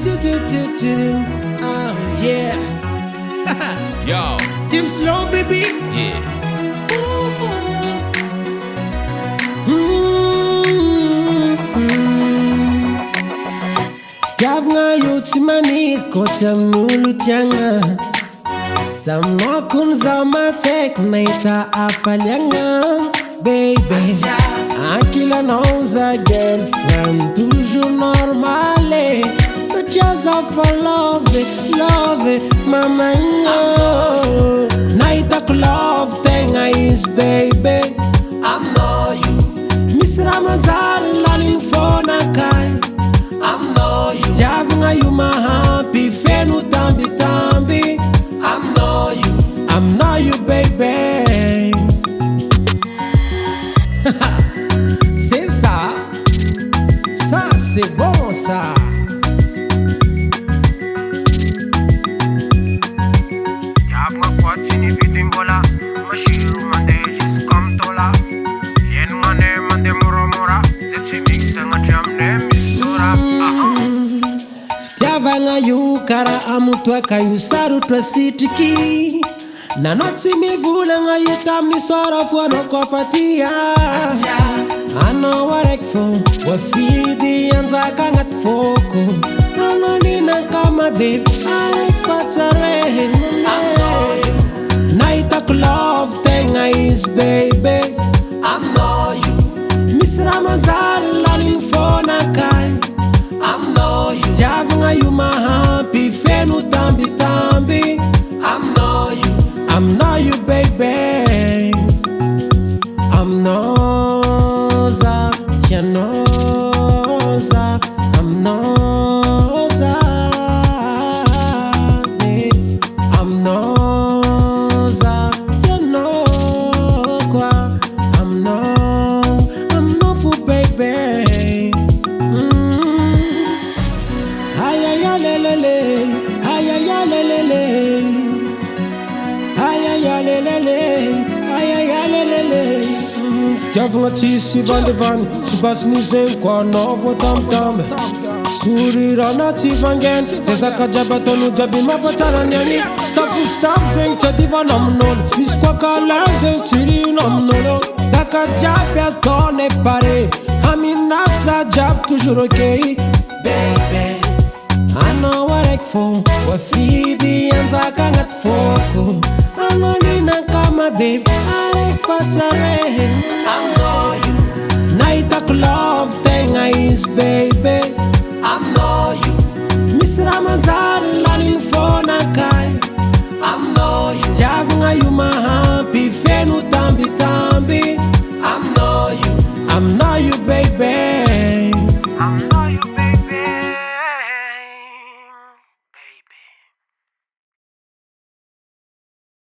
Oh yeah. Yo, Team Slow baby. yeah. Tiavagna io tsy maniry koa tsy amin'olo tiagna. Taminao kony zaho matseky nahita hafaliagna. Baby, ankilanao za girlfriend toujours normale. Satria za fa love mamagna. Nahitako love tegna izy baby. I'm know you, Misy raha manjary laligny fonakay. I'm know you, Tiavagna io mahampy feno tambitamby. I'm know you, I'm not you baby. C'est ça. Ça c'est bon ça. Tiavagna quattini vitimbola, mashiru mande jiskamtola. Yen mande mora, zetsi mixanga chamne misura. Fitiavagna io kara amotoaka io sarotra sitriky. Nanao tsy mivolagna io tamin'ny sora fo anao kofa tia. Anao araiky fô voafidy anjaka agnaty fôko. Anao ninan-kama baby araiky fa tsare. Nahitako love tegna izy baby. I'm know you, Misy raha manjary laligny fonakay. I'm know you, Tiavagna io mahampy feno tambitamby. I'm know you, I'm not you baby. I'm noza, tia noza. I'm noza, I'm noza, tia no kwa. I'm no fool baby. Ay ay ay lelele, ay ay ay lelele. Ay ay ay lelele, ay ay ay lelele. Fitiavagna tsisy vandevany, tsy basiny zegny koa anao vao tambitamby. Sorirana tsy vangeny, zay zaka jiaby ataonao jiaby mampatsara ny agny. Safosafo zegny tsy adivanao amin'olo, misy koa kalao zegny tsy rino amin'olo. Daka jiaby ataonay pare, aminazy raha jiaby toujours ok. baby, Anao araiky fô voafidy anjaka agnaty fôko. Anao ninan-kama baby araiky fa tsare. I'm know you, Nahitako love tegna izy baby. I'm know you, Misy raha manjary laligny fonakay. I'm know you, Tiavagna io mahampy feno tambitamby.